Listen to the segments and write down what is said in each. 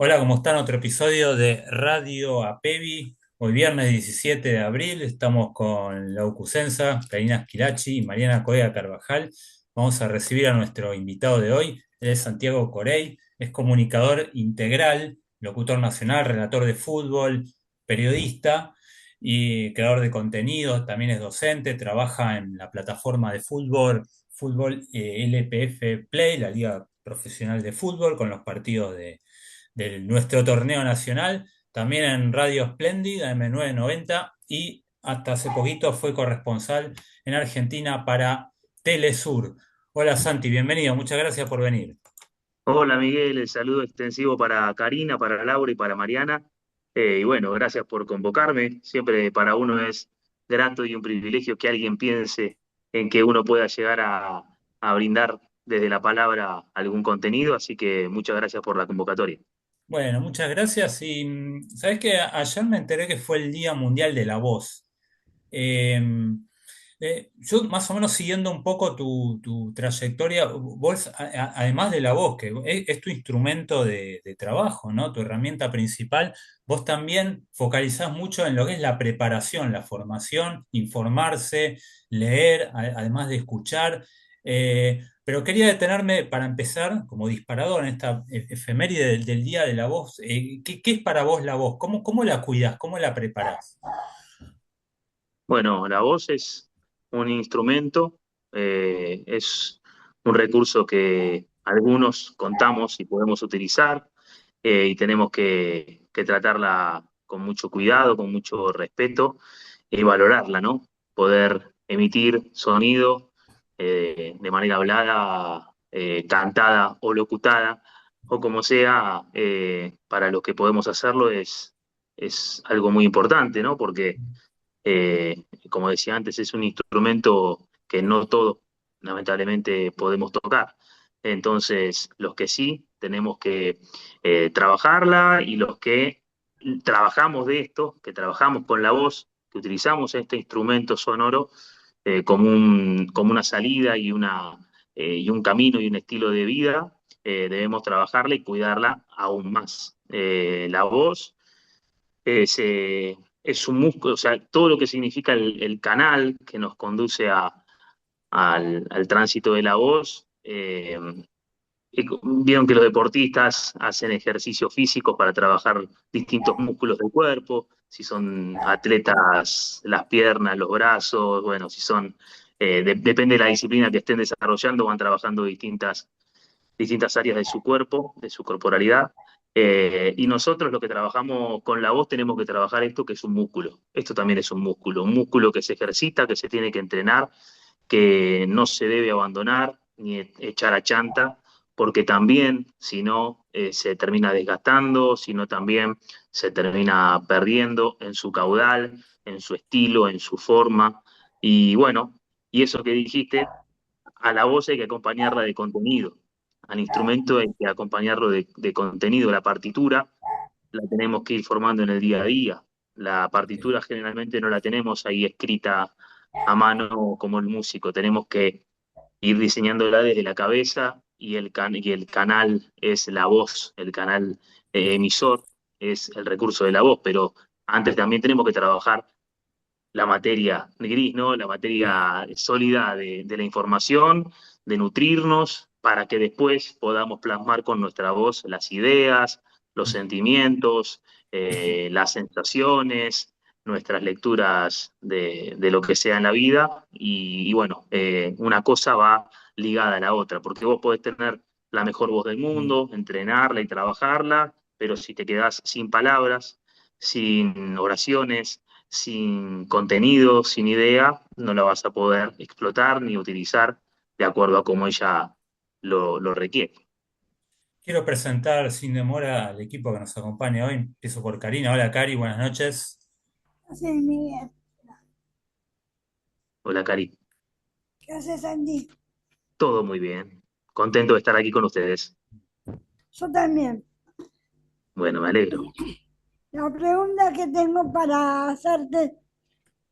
Hola, ¿cómo están? Otro episodio de Radio Apevi. Hoy viernes 17 de abril estamos con Lau Cusenza, Karina Schilacci y Mariana Coria Carvajal. Vamos a recibir a nuestro invitado de hoy. Él es Santiago Corey, es comunicador integral, locutor nacional, relator de fútbol, periodista y creador de contenidos. También es docente, trabaja en la plataforma de fútbol LPF Play, la Liga Profesional de Fútbol, con los partidos de nuestro torneo nacional, también en Radio Espléndida, M990, y hasta hace poquito fue corresponsal en Argentina para Telesur. Hola Santi, bienvenido, muchas gracias por venir. Hola Miguel, el saludo extensivo para Karina, para Laura y para Mariana. Y bueno, gracias por convocarme. Siempre para uno es grato y un privilegio que alguien piense en que uno pueda llegar a brindar desde la palabra algún contenido, así que muchas gracias por la convocatoria. Bueno, muchas gracias. Y sabes que ayer me enteré que fue el Día Mundial de la Voz. Eh, yo más o menos siguiendo un poco tu trayectoria, vos, además de la voz, que es tu instrumento de trabajo, ¿no? Tu herramienta principal, vos también focalizás mucho en lo que es la preparación, la formación, informarse, leer, además de escuchar. Pero quería detenerme para empezar, como disparador en esta efeméride del Día de la Voz. ¿Qué es para vos la voz? ¿Cómo la cuidás? ¿Cómo la preparás? Bueno, la voz es un instrumento, es un recurso que algunos contamos y podemos utilizar, y tenemos que tratarla con mucho cuidado, con mucho respeto y valorarla, ¿no? Poder emitir sonido de manera hablada, cantada o locutada, o como sea, para los que podemos hacerlo es algo muy importante, ¿no? Porque como decía antes, es un instrumento que no todos, lamentablemente, podemos tocar. Entonces, los que sí, tenemos que trabajarla y los que trabajamos de esto, que trabajamos con la voz, que utilizamos este instrumento sonoro como una salida y un camino y un estilo de vida, debemos trabajarla y cuidarla aún más. La voz es, es un músculo, o sea, todo lo que significa el canal que nos conduce al tránsito de la voz. Vieron que los deportistas hacen ejercicios físicos para trabajar distintos músculos del cuerpo, si son atletas, las piernas, los brazos, bueno, si son, depende de la disciplina que estén desarrollando, van trabajando distintas áreas de su cuerpo, de su corporalidad. Y nosotros los que trabajamos con la voz tenemos que trabajar esto que es un músculo. Esto también es un músculo que se ejercita, que se tiene que entrenar, que no se debe abandonar ni echar a chanta, porque también, si no, se termina desgastando, si no, también se termina perdiendo en su caudal, en su estilo, en su forma. Y bueno, y eso que dijiste, a la voz hay que acompañarla de contenido, al instrumento hay que acompañarlo de contenido, la partitura la tenemos que ir formando en el día a día. La partitura generalmente no la tenemos ahí escrita a mano como el músico, tenemos que ir diseñándola desde la cabeza y el canal es la voz, el canal emisor es el recurso de la voz, pero antes también tenemos que trabajar la materia gris, ¿no? La materia sólida de la información, de nutrirnos, para que después podamos plasmar con nuestra voz las ideas, los sentimientos, las sensaciones, nuestras lecturas de lo que sea en la vida. Y bueno, una cosa va ligada a la otra, porque vos podés tener la mejor voz del mundo, entrenarla y trabajarla, pero si te quedás sin palabras, sin oraciones, sin contenido, sin idea, no la vas a poder explotar ni utilizar de acuerdo a cómo ella lo requiere. Quiero presentar sin demora al equipo que nos acompaña hoy. Empiezo por Karina. Hola Cari, buenas noches. Sí, Miguel. Hola, Cari. ¿Qué haces, Andy? Todo muy bien. Contento de estar aquí con ustedes. Yo también. Bueno, me alegro. La pregunta que tengo para hacerte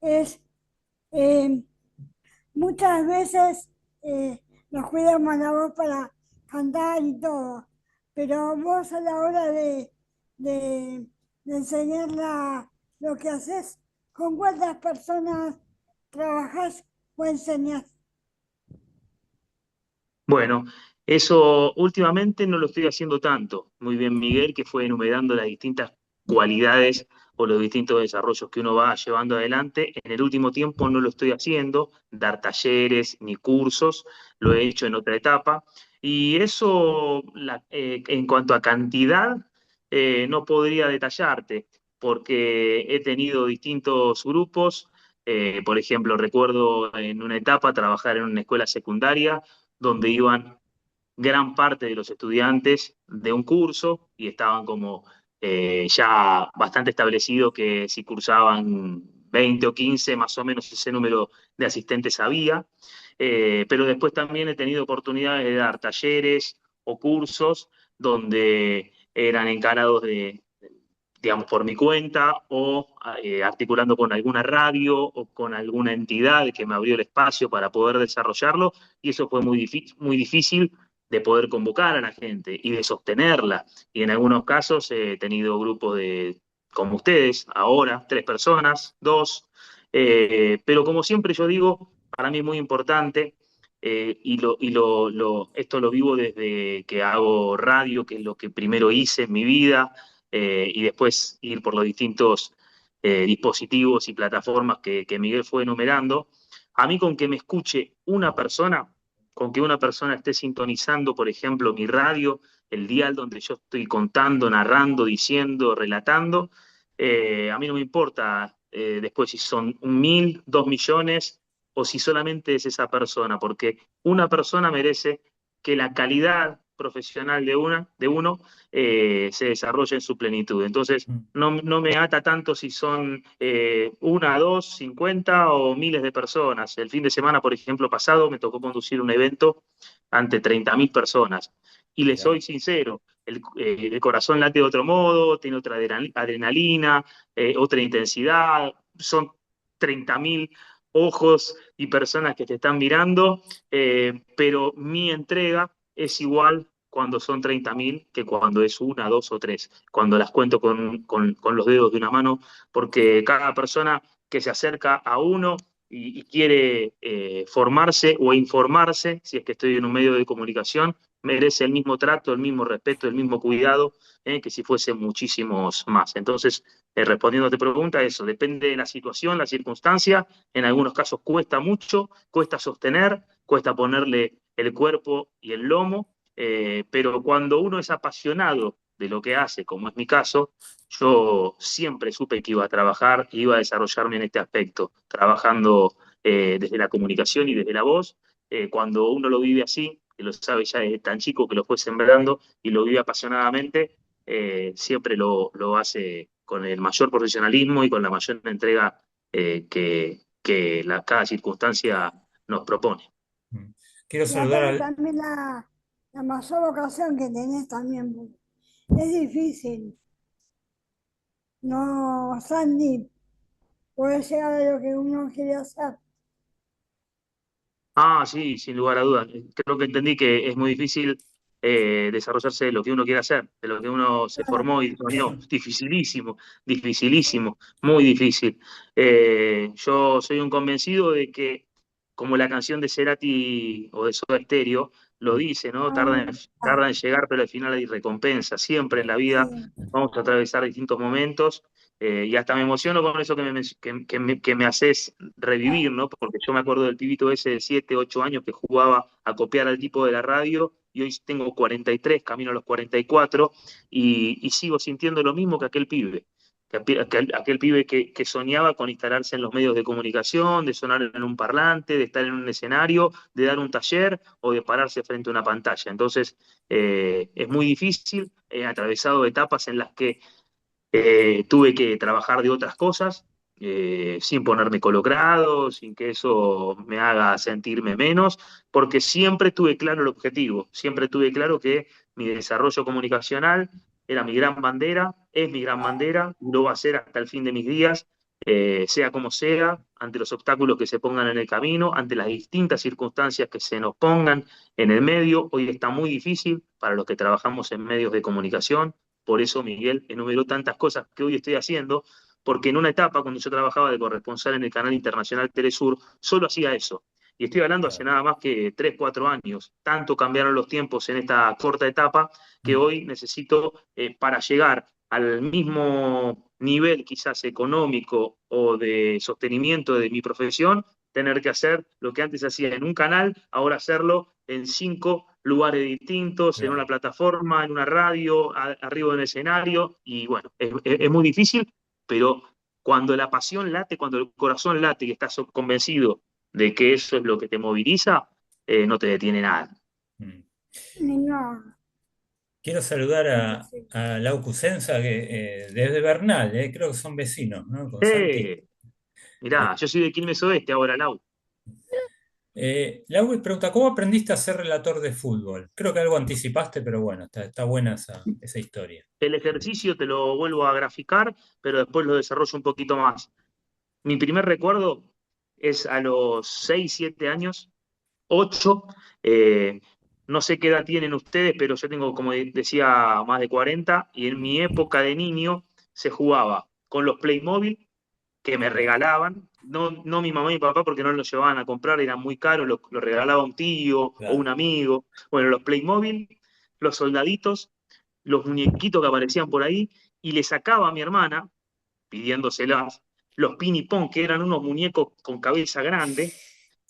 es, eh, muchas veces nos cuidamos la voz para cantar y todo, pero vos a la hora de, de enseñar lo que haces? ¿Con cuántas personas trabajas o enseñas? Bueno, eso últimamente no lo estoy haciendo tanto. Muy bien, Miguel, que fue enumerando las distintas cualidades o los distintos desarrollos que uno va llevando adelante. En el último tiempo no lo estoy haciendo, dar talleres ni cursos, lo he hecho en otra etapa. Y eso, en cuanto a cantidad, no podría detallarte, porque he tenido distintos grupos. Por ejemplo, recuerdo en una etapa trabajar en una escuela secundaria donde iban gran parte de los estudiantes de un curso y estaban como ya bastante establecido que si cursaban 20 o 15, más o menos ese número de asistentes había. Pero después también he tenido oportunidades de dar talleres o cursos donde eran encarados digamos, por mi cuenta o articulando con alguna radio o con alguna entidad que me abrió el espacio para poder desarrollarlo, y eso fue muy difícil de poder convocar a la gente y de sostenerla. Y en algunos casos he tenido grupos de, como ustedes, ahora, 3 personas, dos, pero como siempre yo digo, para mí es muy importante. Esto lo vivo desde que hago radio, que es lo que primero hice en mi vida, y después ir por los distintos dispositivos y plataformas que Miguel fue enumerando. A mí con que me escuche una persona, con que una persona esté sintonizando, por ejemplo, mi radio, el dial donde yo estoy contando, narrando, diciendo, relatando, a mí no me importa después si son 1.000, 2 millones o si solamente es esa persona, porque una persona merece que la calidad profesional de uno se desarrolla en su plenitud. Entonces, Mm. no me ata tanto si son una, dos, 50 o miles de personas. El fin de semana, por ejemplo, pasado, me tocó conducir un evento ante 30.000 personas. Y les soy Claro. sincero, el corazón late de otro modo, tiene otra adrenalina, otra intensidad, son 30.000 ojos y personas que te están mirando, pero mi entrega es igual cuando son 30.000 que cuando es una, dos o tres, cuando las cuento con los dedos de una mano, porque cada persona que se acerca a uno y quiere formarse o informarse, si es que estoy en un medio de comunicación, merece el mismo trato, el mismo respeto, el mismo cuidado que si fuesen muchísimos más. Entonces, respondiendo a tu pregunta, eso depende de la situación, la circunstancia. En algunos casos cuesta mucho, cuesta sostener, cuesta ponerle el cuerpo y el lomo, pero cuando uno es apasionado de lo que hace, como es mi caso, yo siempre supe que iba a trabajar, iba a desarrollarme en este aspecto, trabajando desde la comunicación y desde la voz. Cuando uno lo vive así, que lo sabe ya desde tan chico que lo fue sembrando y lo vive apasionadamente, siempre lo hace con el mayor profesionalismo y con la mayor entrega que cada circunstancia nos propone. Mm. Quiero Y saludar aparte al... también la mayor vocación que tenés también, porque es difícil, no, Sandy, poder llegar a lo que uno quiere hacer. Ah, sí, sin lugar a dudas. Creo que entendí que es muy difícil desarrollarse de lo que uno quiere hacer, de lo que uno se formó y soñó. Dificilísimo, dificilísimo, muy difícil. Yo soy un convencido de que, como la canción de Cerati o de Soda Stereo lo dice, ¿no? Ah, Tarda en llegar, pero al final hay recompensa. Siempre en la vida sí, vamos a atravesar distintos momentos. Y hasta me emociono con eso que me haces revivir, ¿no? Porque yo me acuerdo del pibito ese de 7, 8 años que jugaba a copiar al tipo de la radio y hoy tengo 43, camino a los 44 y sigo sintiendo lo mismo que aquel pibe. Aquel pibe que soñaba con instalarse en los medios de comunicación, de sonar en un parlante, de estar en un escenario, de dar un taller o de pararse frente a una pantalla. Entonces, es muy difícil, he atravesado etapas en las que tuve que trabajar de otras cosas, sin ponerme colocado, sin que eso me haga sentirme menos, porque siempre tuve claro el objetivo, siempre tuve claro que mi desarrollo comunicacional era mi gran bandera, es mi gran bandera, y lo va a ser hasta el fin de mis días, sea como sea, ante los obstáculos que se pongan en el camino, ante las distintas circunstancias que se nos pongan en el medio. Hoy está muy difícil para los que trabajamos en medios de comunicación, Por eso Miguel enumeró tantas cosas que hoy estoy haciendo, porque en una etapa, cuando yo trabajaba de corresponsal en el canal internacional Telesur, solo hacía eso. Y estoy hablando hace Claro. nada más que 3 4 años. Tanto cambiaron los tiempos en esta corta etapa que Mm. hoy necesito, para llegar al mismo nivel quizás económico o de sostenimiento de mi profesión, tener que hacer lo que antes hacía en un canal, ahora hacerlo en 5 lugares distintos, en una Claro. plataforma, en una radio, arriba en el escenario, y bueno, es muy difícil, pero cuando la pasión late, cuando el corazón late y estás convencido de que eso es lo que te moviliza, no te detiene nada. Mm. No, Quiero saludar no, sí. a Lau Cusenza, que, desde Bernal, creo que son vecinos, ¿no? Con Santi. Eh, Mirá, yo soy de Quilmes Oeste ahora, Lau. Lau pregunta, ¿cómo aprendiste a ser relator de fútbol? Creo que algo anticipaste, pero bueno, está buena esa historia. El ejercicio te lo vuelvo a graficar, pero después lo desarrollo un poquito más. Mi primer recuerdo es a los 6 7 años, 8. eh, no sé qué edad tienen ustedes, pero yo tengo, como decía, más de 40, y en mi época de niño se jugaba con los Playmobil que me regalaban, no mi mamá y mi papá porque no los llevaban a comprar, eran muy caros, lo regalaba un tío o un Claro. amigo. Bueno, los Playmobil, los soldaditos, los muñequitos que aparecían por ahí, y le sacaba a mi hermana, pidiéndoselas, los pinipón, que eran unos muñecos con cabeza grande,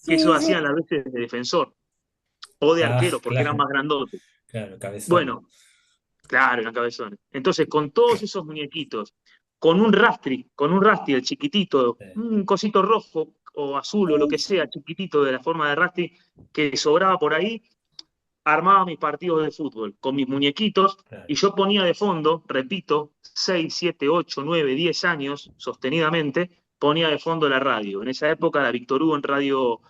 que eso Sí, sí, hacían las veces de defensor o de Ah, arquero, porque eran claro, más grandotes. claro, cabezón. Bueno, claro, eran cabezones. Entonces, con todos esos muñequitos, con un rastri, el chiquitito, un cosito rojo o azul o lo sí, que sea, sí. chiquitito de la forma de rastri, que sobraba por ahí, armaba mis partidos de fútbol con mis muñequitos y Claro. yo ponía de fondo, repito, 6 7 8 9 10 años sostenidamente, ponía de fondo la radio. En esa época la Víctor Hugo en Radio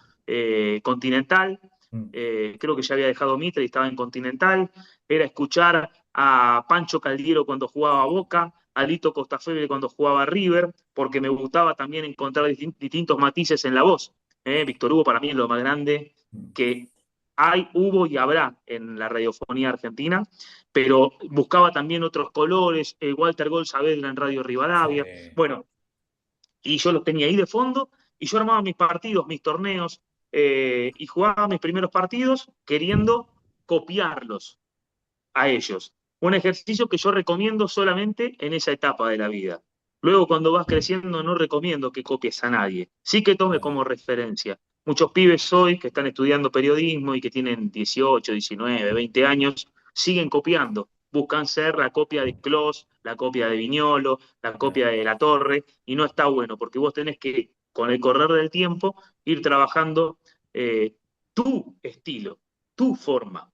Continental, Mm. creo que ya había dejado Mitre y estaba en Continental, era escuchar a Pancho Caldiero cuando jugaba a Boca, a Lito Costafebre cuando jugaba a River, porque me gustaba también encontrar distintos matices en la voz. Víctor Hugo para mí es lo más grande Mm. que hay, hubo y habrá en la radiofonía argentina, pero buscaba también otros colores, Walter Gol Saavedra en Radio Sí. Rivadavia, bueno, y yo los tenía ahí de fondo, y yo armaba mis partidos, mis torneos, y jugaba mis primeros partidos queriendo copiarlos a ellos. Un ejercicio que yo recomiendo solamente en esa etapa de la vida. Luego, cuando vas creciendo, no recomiendo que copies a nadie. Sí que tome Claro. como referencia. Muchos pibes hoy que están estudiando periodismo y que tienen 18, 19, 20 años, siguen copiando. Buscan ser la copia de Clos, la copia de Viñolo, la Claro. copia de La Torre, y no está bueno, porque vos tenés que, con el correr del tiempo, ir trabajando tu estilo, tu forma.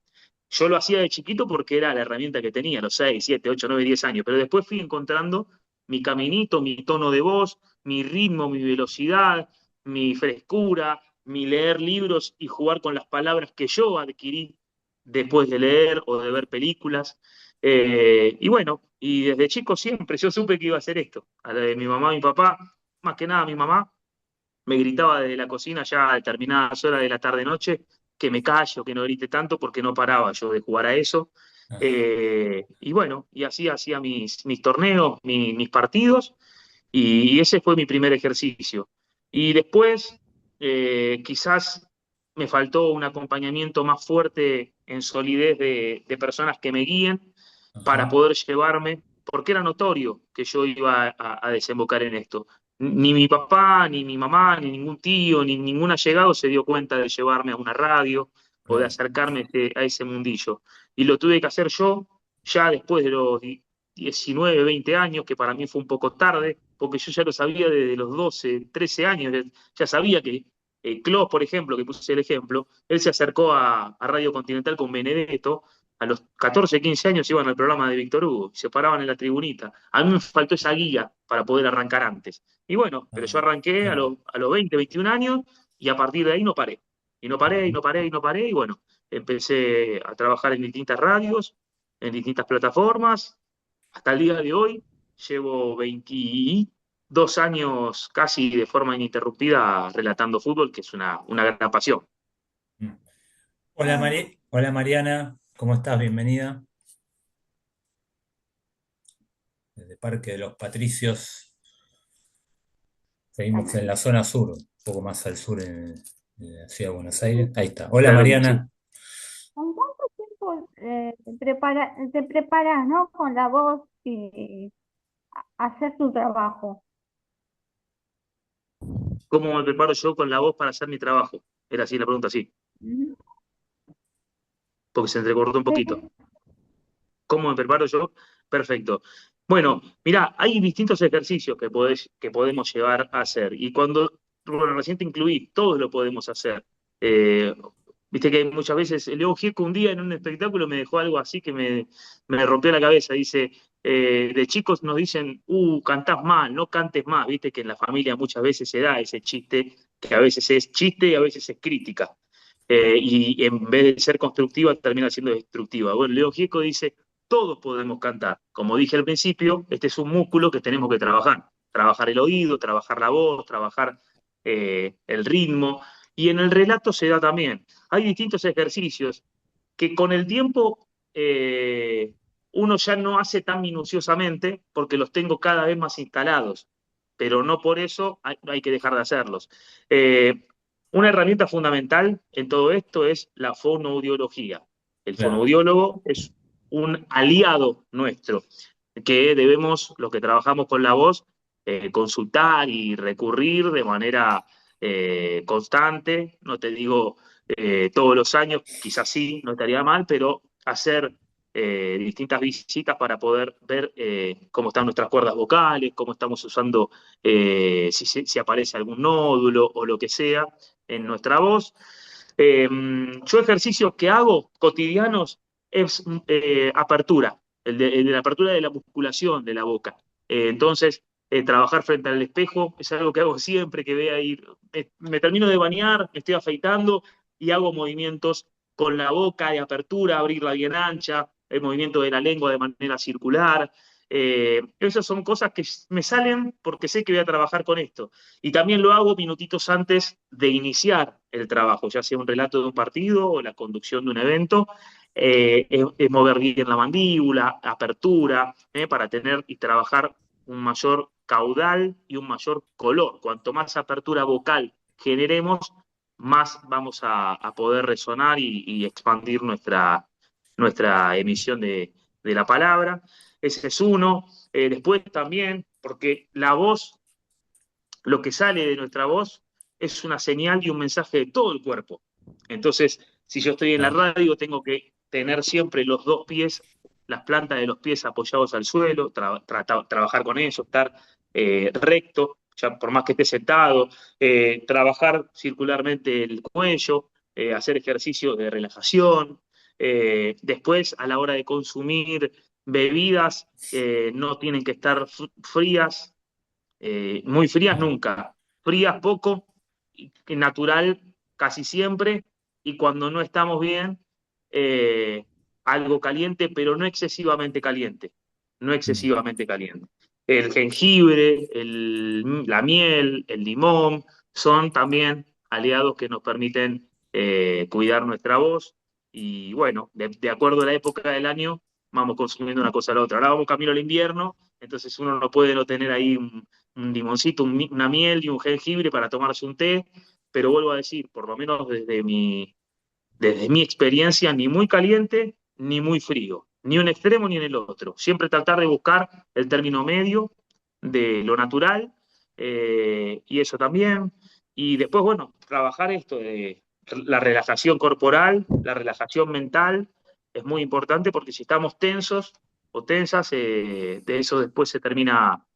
Yo lo hacía de chiquito porque era la herramienta que tenía, los 6 7 8 9 10 años, pero después fui encontrando mi caminito, mi tono de voz, mi ritmo, mi velocidad, mi frescura, mi leer libros y jugar con las palabras que yo adquirí después de leer o de ver películas. Y bueno, y desde chico siempre yo supe que iba a hacer esto. A la de mi mamá y mi papá, más que nada mi mamá, me gritaba desde la cocina ya a determinadas horas de la tarde-noche que me callo, que no grite tanto, porque no paraba yo de jugar a eso. Ah, Y bueno, y así hacía mis torneos, mis partidos, y ese fue mi primer ejercicio. Y después, quizás me faltó un acompañamiento más fuerte en solidez de personas que me guíen para ajá. poder llevarme, porque era notorio que yo iba a desembocar en esto. Ni mi papá, ni mi mamá, ni ningún tío, ni ningún allegado se dio cuenta de llevarme a una radio o de Claro. acercarme a ese mundillo. Y lo tuve que hacer yo ya después de los 19, 20 años, que para mí fue un poco tarde, porque yo ya lo sabía desde los 12, 13 años, ya sabía que Clos, por ejemplo, que puse el ejemplo, él se acercó a Radio Continental con Benedetto, a los 14, 15 años iban al programa de Víctor Hugo, se paraban en la tribunita. A mí me faltó esa guía para poder arrancar antes. Y bueno, pero yo Ah, arranqué a claro. los 20, 21 años y a partir de ahí no paré. Y no paré, y no paré, y no paré, y bueno, empecé a trabajar en distintas radios, en distintas plataformas. Hasta el día de hoy llevo 22 años casi de forma ininterrumpida relatando fútbol, que es una gran pasión. Mm. Hola, Ah, Hola Mariana, ¿cómo estás? Bienvenida. desde Parque de los Patricios. Seguimos en Dale. la zona sur, un poco más al sur en la ciudad de Buenos Aires. Ahí está. Hola Claro que sí. Mariana. ¿Con cuánto tiempo te preparas, ¿no? Con la voz y hacer tu trabajo. ¿Cómo me preparo yo con la voz para hacer mi trabajo? Era así la pregunta, sí, Ujú. porque se entrecortó un poquito. Sí. ¿Cómo me preparo yo? Perfecto. Bueno, mira, hay distintos ejercicios que podemos llevar a hacer. Y cuando, bueno, recién te incluí, todos lo podemos hacer. Eh, Viste que muchas veces, Leo Gieco un día en un espectáculo me dejó algo así que me rompió la cabeza. Dice, de chicos nos dicen, cantás mal, no cantes más. Viste que en la familia muchas veces se da ese chiste, que a veces es chiste y a veces es crítica. Y en vez de ser constructiva, termina siendo destructiva. Bueno, Leo Gieco dice, todos podemos cantar. Como dije al principio, este es un músculo que tenemos que trabajar. Trabajar el oído, trabajar la voz, trabajar el ritmo. Y en el relato se da también. Hay distintos ejercicios que con el tiempo uno ya no hace tan minuciosamente porque los tengo cada vez más instalados, pero no por eso hay que dejar de hacerlos. Una herramienta fundamental en todo esto es la fonoaudiología. El Claro. fonoaudiólogo es un aliado nuestro que debemos, los que trabajamos con la voz, consultar y recurrir de manera constante. No te digo todos los años, quizás sí, no estaría mal, pero hacer distintas visitas para poder ver cómo están nuestras cuerdas vocales, cómo estamos usando, si aparece algún nódulo o lo que sea en nuestra voz. Yo ejercicios que hago cotidianos es apertura, el de la apertura de la musculación de la boca. Entonces, trabajar frente al espejo es algo que hago siempre que vea ir. Me termino de bañar, me estoy afeitando y hago movimientos con la boca de apertura, abrirla bien ancha, el movimiento de la lengua de manera circular. Esas son cosas que me salen porque sé que voy a trabajar con esto. Y también lo hago minutitos antes de iniciar el trabajo, ya sea un relato de un partido o la conducción de un evento. Es mover bien la mandíbula, apertura, para tener y trabajar un mayor caudal y un mayor color. Cuanto más apertura vocal generemos, más vamos a poder resonar y expandir nuestra emisión de la palabra. Ese es uno. Después también, porque la voz, lo que sale de nuestra voz, es una señal y un mensaje de todo el cuerpo. Entonces, si yo estoy en la Claro. radio, tengo que tener siempre los dos pies, las plantas de los pies apoyados al suelo, trabajar con eso, estar recto, ya por más que esté sentado, trabajar circularmente el cuello, hacer ejercicios de relajación. Después, a la hora de consumir bebidas, no tienen que estar frías, muy frías nunca, frías poco, y natural casi siempre, y cuando no estamos bien, eh, algo caliente, pero no excesivamente caliente, no Mm. excesivamente caliente. El jengibre, la miel, el limón, son también aliados que nos permiten cuidar nuestra voz, y bueno, de acuerdo a la época del año, vamos consumiendo una cosa a la otra. Ahora vamos camino al invierno, entonces uno no puede no tener ahí un limoncito, una miel y un jengibre para tomarse un té, pero vuelvo a decir, por lo menos desde mi experiencia, ni muy caliente ni muy frío, ni un extremo ni en el otro. Siempre tratar de buscar el término medio de lo natural, y eso también. Y después, bueno, trabajar esto de la relajación corporal, la relajación mental, es muy importante porque si estamos tensos o tensas, de eso después se termina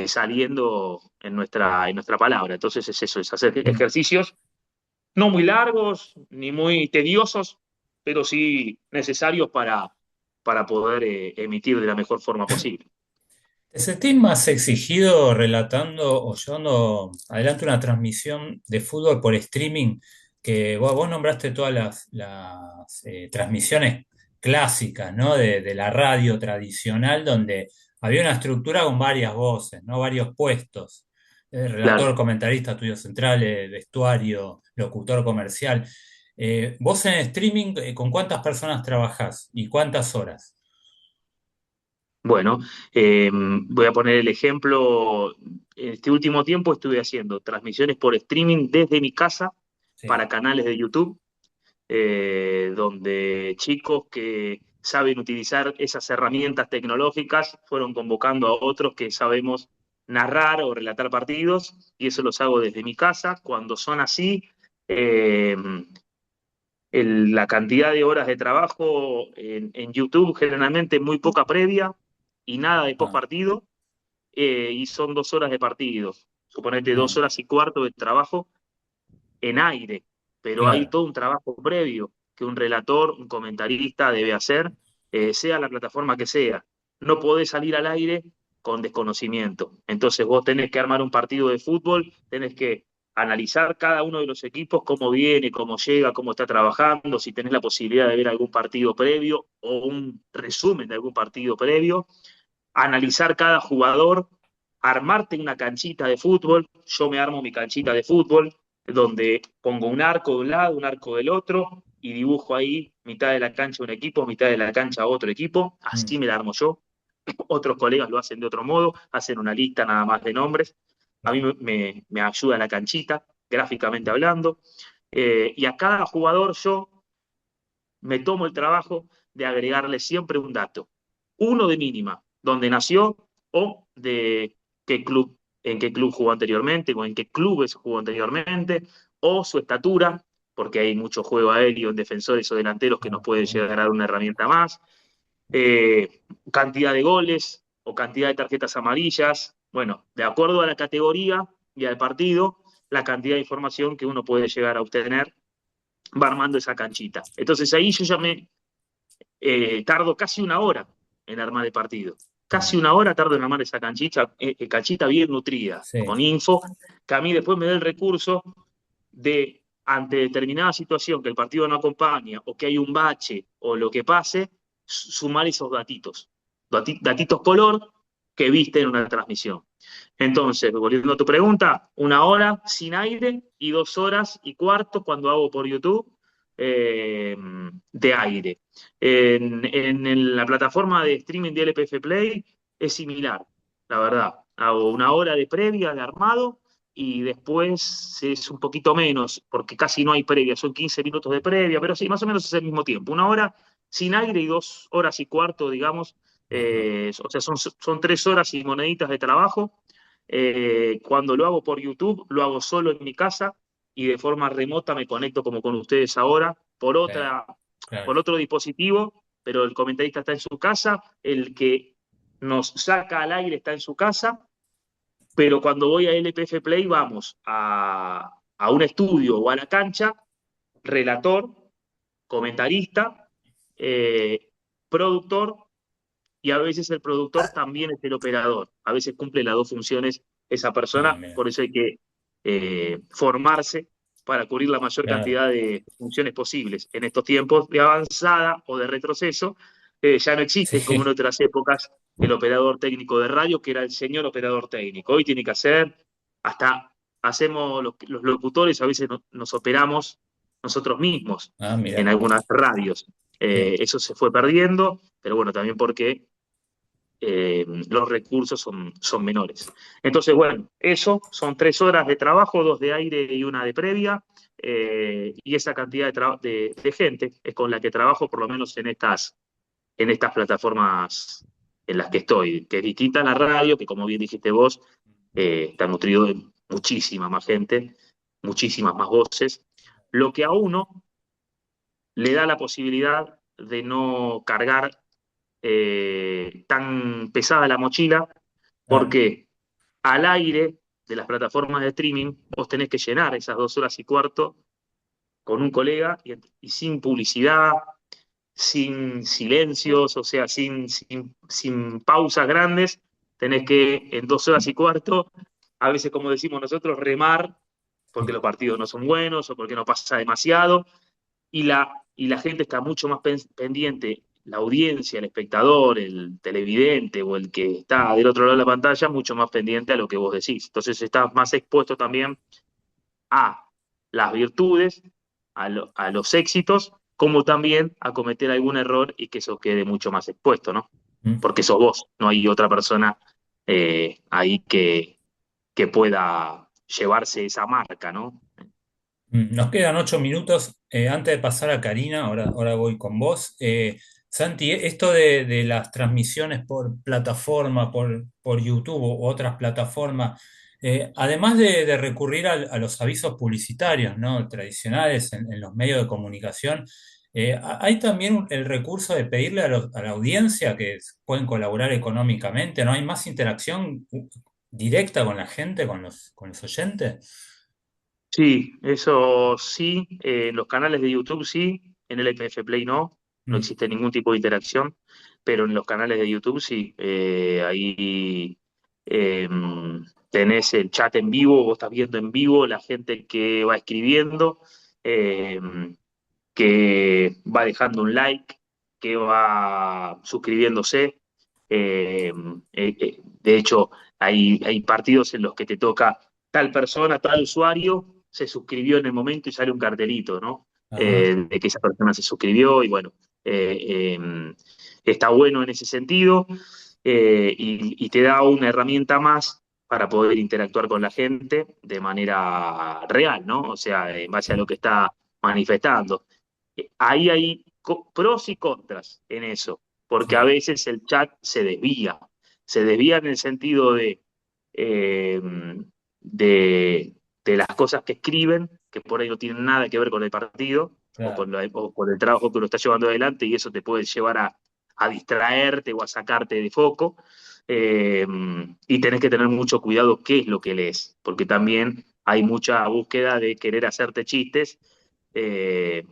saliendo en nuestra palabra. Entonces es eso, es hacer Mm. ejercicios no muy largos ni muy tediosos, pero sí necesarios para poder emitir de la mejor forma posible. ¿Te sentís más exigido relatando o llevando adelante una transmisión de fútbol por streaming? Que vos nombraste todas las transmisiones clásicas, ¿no? De la radio tradicional, donde había una estructura con varias voces, ¿no? Varios puestos. Relator, Claro. comentarista, estudios centrales, vestuario, locutor comercial. Vos en streaming, ¿con cuántas personas trabajás y cuántas horas? Bueno, voy a poner el ejemplo. Este último tiempo estuve haciendo transmisiones por streaming desde mi casa Sí. para canales de YouTube, donde chicos que saben utilizar esas herramientas tecnológicas fueron convocando a otros que sabemos narrar o relatar partidos, y eso los hago desde mi casa. Cuando son así, eh, la cantidad de horas de trabajo en YouTube, generalmente muy poca previa y nada de post Ah, partido, y son 2 horas de partido. Suponete ah, 2 horas y cuarto de trabajo en aire, pero hay claro. todo un trabajo previo que un relator, un comentarista debe hacer, sea la plataforma que sea. No podés salir al aire con desconocimiento. Entonces vos tenés que armar un partido de fútbol, tenés que analizar cada uno de los equipos, cómo viene, cómo llega, cómo está trabajando, si tenés la posibilidad de ver algún partido previo o un resumen de algún partido previo, analizar cada jugador, armarte una canchita de fútbol. Yo me armo mi canchita de fútbol, donde pongo un arco de un lado, un arco del otro, y dibujo ahí mitad de la cancha un equipo, mitad de la cancha otro equipo. Mm, Así me la armo yo. Otros colegas lo hacen de otro modo, hacen una lista nada más de nombres. A mí claro. me ayuda la canchita, gráficamente hablando. Y a cada jugador yo me tomo el trabajo de agregarle siempre un dato, uno de mínima, dónde nació o de qué club, en qué club jugó anteriormente o en qué clubes jugó anteriormente, o su estatura, porque hay mucho juego aéreo en defensores o delanteros que nos Ah, puede muy llegar a bien. dar una herramienta más, cantidad de goles o cantidad de tarjetas amarillas. Bueno, de acuerdo a la categoría y al partido, la cantidad de información que uno puede llegar a obtener va armando esa canchita. Entonces ahí yo ya me tardo casi una hora en armar el partido. Casi Ah, una hora tardo en armar esa canchita bien nutrida, sí. con info, que a mí después me da el recurso de, ante determinada situación que el partido no acompaña, o que hay un bache, o lo que pase, sumar esos datitos. Datitos color que viste en una transmisión. Entonces, volviendo a tu pregunta, 1 hora sin aire y 2 horas y cuarto cuando hago por YouTube, eh, de aire. En la plataforma de streaming de LPF Play es similar, la verdad. Hago 1 hora de previa, de armado, y después es un poquito menos, porque casi no hay previa, son 15 minutos de previa, pero sí, más o menos es el mismo tiempo. 1 hora sin aire y 2 horas y cuarto, digamos. Ajá, O sea, son 3 horas y moneditas de trabajo. Cuando lo hago por YouTube, lo hago solo en mi casa y de forma remota me conecto como con ustedes ahora claro, por claro. otro dispositivo, pero el comentarista está en su casa, el que nos saca al aire está en su casa, pero cuando voy a LPF Play vamos a un estudio o a la cancha, relator, comentarista, productor, y a veces el productor también es el operador. A veces cumple las dos funciones esa Ah, persona, mira, por eso hay que formarse para cubrir la mayor claro. cantidad de funciones posibles. En estos tiempos de avanzada o de retroceso, ya no existe como en Sí, otras épocas el operador técnico de radio, que era el señor operador técnico. Hoy tiene que hacer, hasta hacemos los locutores, a veces nos operamos nosotros mismos ah, en mira, algunas radios. sí, Eso se fue perdiendo, pero bueno, también porque los recursos son menores. Entonces, bueno, eso son 3 horas de trabajo, 2 de aire y una de previa, y esa cantidad de gente es con la que trabajo, por lo menos en estas plataformas en las que estoy, que es distinta a la radio, que como bien dijiste vos, está nutrido de muchísima más gente, muchísimas más voces, lo que a uno le da la posibilidad de no cargar tan pesada la mochila, claro. porque al aire de las plataformas de streaming vos tenés que llenar esas 2 horas y cuarto con un colega y sin publicidad, sin silencios, o sea, sin pausas grandes, tenés que en 2 horas y cuarto, a veces como decimos nosotros, remar, porque los partidos no son buenos o porque no pasa demasiado, y la gente está mucho más pendiente, la audiencia, el espectador, el televidente o el que está del otro lado de la pantalla, mucho más pendiente a lo que vos decís. Entonces estás más expuesto también a las virtudes, los éxitos, como también a cometer algún error y que eso quede mucho más expuesto, ¿no? Mm. porque sos vos, no hay otra persona ahí que pueda llevarse esa marca, ¿no? Nos quedan 8 minutos. Antes de pasar a Karina, ahora voy con vos. Santi, esto de las transmisiones por plataforma, por YouTube u otras plataformas, además de recurrir a los avisos publicitarios, ¿no? Tradicionales en los medios de comunicación, hay también el recurso de pedirle a la audiencia que pueden colaborar económicamente, ¿no? Hay más interacción directa con la gente, con los oyentes. Sí, eso sí, en los canales de YouTube sí, en el FF Play no Mm. existe ningún tipo de interacción, pero en los canales de YouTube sí, ahí eh, tenés el chat en vivo, vos estás viendo en vivo la gente que va escribiendo, eh, que va dejando un like, que va suscribiéndose. De hecho, hay partidos en los que te toca tal persona, tal usuario, se suscribió en el momento y sale un cartelito, ¿no? Ajá. De que esa persona se suscribió y bueno, eh, eh, está bueno en ese sentido y te da una herramienta más para poder interactuar con la gente de manera real, ¿no? O sea, en base a lo que está manifestando. Ahí hay pros y contras en eso, porque a Sí, veces el chat se desvía en el sentido eh, de las cosas que escriben, que por ahí no tienen nada que ver con el partido claro. o con el trabajo que uno está llevando adelante y eso te puede llevar a distraerte o a sacarte de foco. Eh, y tenés que tener mucho cuidado qué es lo que lees, porque también hay mucha búsqueda de querer hacerte chistes eh,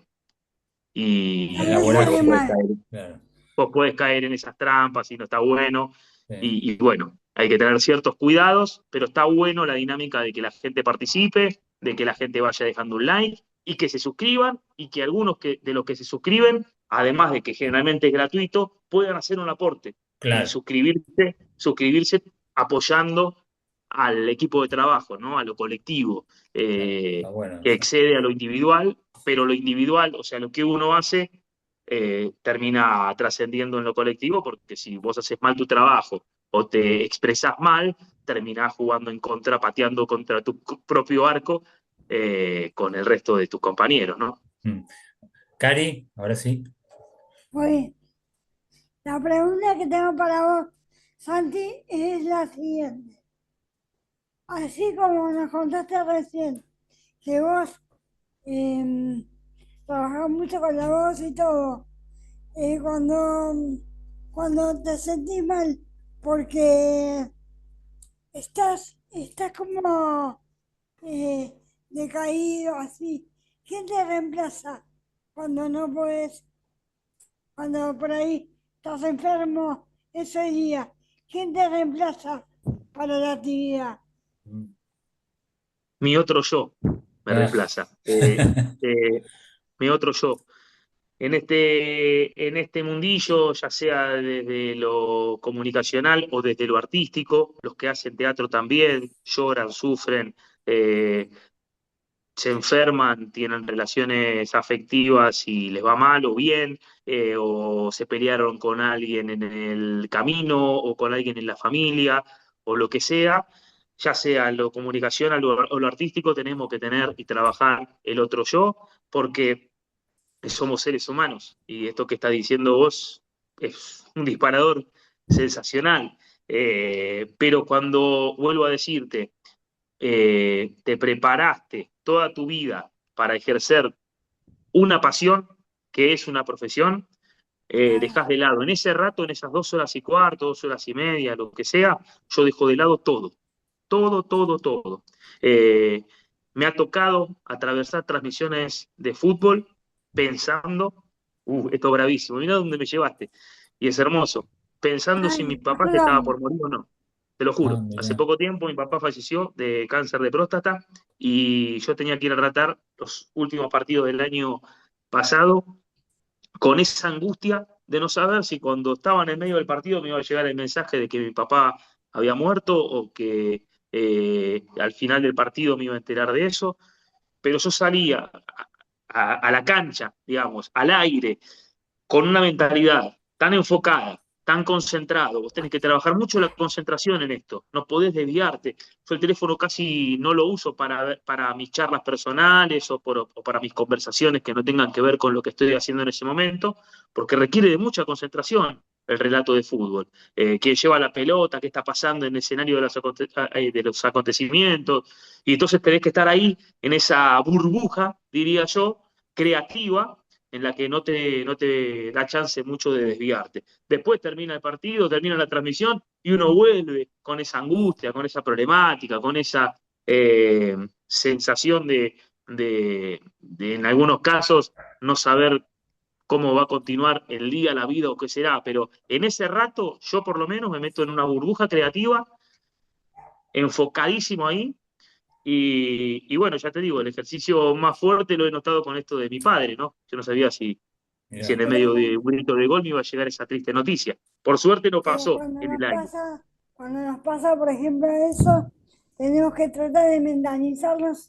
y También bueno, sale Elaborados. mal. Claro. vos podés caer en esas trampas y no está bueno. Sí. Y bueno, hay que tener ciertos cuidados, pero está bueno la dinámica de que la gente participe, de que la gente vaya dejando un like y que se suscriban y que algunos de los que se suscriben, además de que generalmente es gratuito, puedan hacer un aporte y Claro. suscribirse apoyando al equipo de trabajo, ¿no? A lo colectivo, Claro. Está bueno que eso. excede a lo individual, pero lo individual, o sea, lo que uno hace termina trascendiendo en lo colectivo, porque si vos haces mal tu trabajo o te expresás mal, terminás jugando en contra, pateando contra tu propio arco con el resto de tus compañeros, ¿no? Mm. Cari, ahora sí. Pues la pregunta que tengo para vos, Santi, es la siguiente. Así como nos contaste recién que vos em, trabajás mucho con la voz y todo, cuando te sentís mal porque estás como decaído así, ¿quién te reemplaza cuando no puedes, cuando por ahí estás enfermo ese día? ¿Quién te reemplaza para la actividad? Mm. Mi otro yo me Ah. reemplaza. Eh, Mi otro yo. En este mundillo, ya sea desde lo comunicacional o desde lo artístico, los que hacen teatro también lloran, sufren, eh, se enferman, tienen relaciones afectivas y les va mal o bien, o se pelearon con alguien en el camino o con alguien en la familia o lo que sea, ya sea lo comunicacional o lo artístico, tenemos que tener y trabajar el otro yo, porque somos seres humanos y esto que está diciendo vos es un disparador sensacional. Pero cuando vuelvo a decirte, te preparaste toda tu vida para ejercer una pasión que es una profesión, Ah, dejás de lado en ese rato, en esas 2 horas y cuarto, 2 horas y media, lo que sea, yo dejo de lado todo, todo, todo, todo. Eh, Me ha tocado atravesar transmisiones de fútbol pensando, esto es bravísimo, mira dónde me llevaste, y es hermoso, pensando si mi ay, papá se estaba ayúdame. por morir o no. Te lo Ah, juro, hace mira. poco tiempo mi papá falleció de cáncer de próstata y yo tenía que ir a tratar los últimos partidos del año pasado con esa angustia de no saber si cuando estaba en el medio del partido me iba a llegar el mensaje de que mi papá había muerto o que al final del partido me iba a enterar de eso, pero yo salía a la cancha, digamos, al aire, con una mentalidad tan enfocada tan concentrado. Vos tenés que trabajar mucho la concentración en esto. No podés desviarte. Yo el teléfono casi no lo uso para mis charlas personales o para mis conversaciones que no tengan que ver con lo que estoy haciendo en ese momento, porque requiere de mucha concentración el relato de fútbol. Quién lleva la pelota, qué está pasando en el escenario de los acontecimientos. Y entonces tenés que estar ahí en esa burbuja, diría yo, creativa, en la que no te da chance mucho de desviarte. Después termina el partido, termina la transmisión y uno vuelve con esa angustia, con esa problemática, con esa sensación de, en algunos casos, no saber cómo va a continuar el día, la vida o qué será, pero en ese rato yo por lo menos me meto en una burbuja creativa, enfocadísimo ahí, y bueno, ya te digo, el ejercicio más fuerte lo he notado con esto de mi padre, ¿no? Yo no sabía si en Mirá. el medio de un grito de gol me iba a llegar esa triste noticia. Por suerte no Pero pasó en el año. cuando nos pasa, por ejemplo, eso, tenemos que tratar de mentalizarnos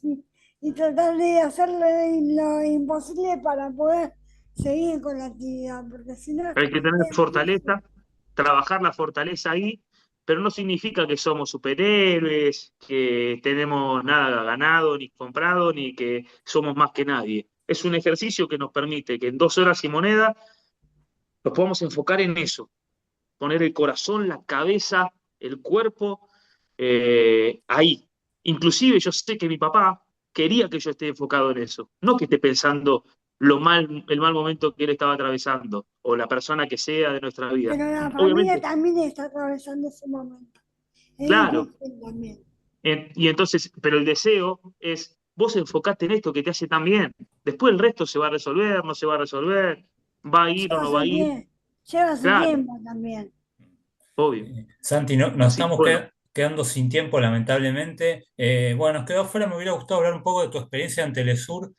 y tratar de hacer lo imposible para poder seguir con la actividad, porque si no Hay que tener es difícil. fortaleza, trabajar la fortaleza ahí, pero no significa que somos superhéroes, que tenemos nada ganado, ni comprado, ni que somos más que nadie. Es un ejercicio que nos permite que en 2 horas y moneda nos podamos enfocar en eso, poner el corazón, la cabeza, el cuerpo ahí. Inclusive yo sé que mi papá quería que yo esté enfocado en eso, no que esté pensando el mal momento que él estaba atravesando, o la persona que sea de nuestra vida. Pero la familia Obviamente, también está atravesando ese momento. Es claro. difícil también. Y entonces, pero el deseo es, vos enfocate en esto que te hace tan bien. Después el resto se va a resolver, no se va a resolver, va a ir o Lleva no va a su ir. tiempo, lleva su Claro, tiempo también. obvio. Santi, nos Así que estamos bueno. quedando sin tiempo, lamentablemente. Bueno, nos quedó afuera, me hubiera gustado hablar un poco de tu experiencia en Telesur,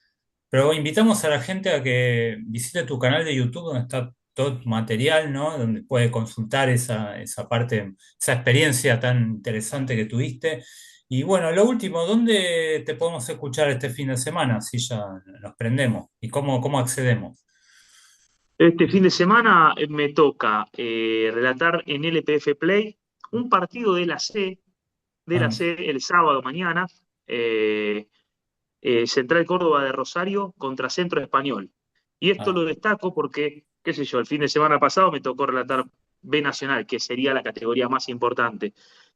pero invitamos a la gente a que visite tu canal de YouTube, donde está todo tu material, ¿no? Donde puede consultar esa parte, esa experiencia tan interesante que tuviste. Y bueno, lo último, ¿dónde te podemos escuchar este fin de semana? Si ya nos prendemos. ¿Y cómo accedemos? Este fin de semana me toca relatar en LPF Play un partido de la Ah, C el sábado mañana, eh, Central Córdoba de Rosario contra Centro Español. Y esto ah, lo destaco porque, qué sé yo, el fin de semana pasado me tocó relatar B Nacional, que sería la categoría más importante.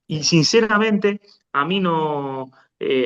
Y sí, sinceramente, a mí no,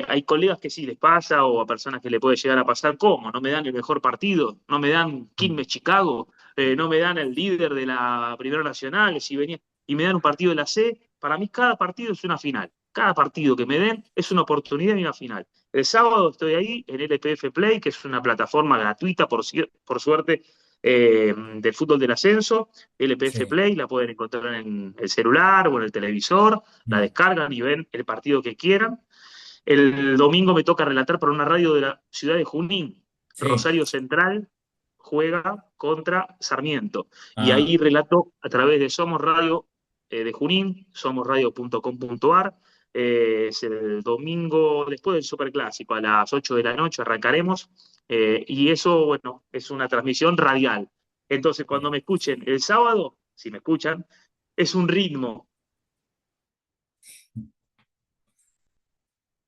hay colegas que sí les pasa o a personas que le puede llegar a pasar, ¿cómo? No me dan el mejor partido, no me dan mm, Quilmes Chicago, no me dan el líder de la Primera Nacional, si venía, y me dan un partido de la C. Para mí cada partido es una final. Cada partido que me den es una oportunidad y una final. El sábado estoy ahí en LPF Play, que es una plataforma gratuita, por suerte, del fútbol del ascenso. LPF sí, Play la pueden encontrar en el celular o en el televisor, la mm, descargan y ven el partido que quieran. El domingo me toca relatar para una radio de la ciudad de Junín. sí, Rosario Central juega contra Sarmiento. Y ah, ahí relato a través de Somos Radio de Junín, somosradio.com.ar. Es el domingo después del Superclásico, a las 8 de la noche arrancaremos. Y eso, bueno, es una transmisión radial. Entonces, cuando sí, me escuchen el sábado, si me escuchan, es un ritmo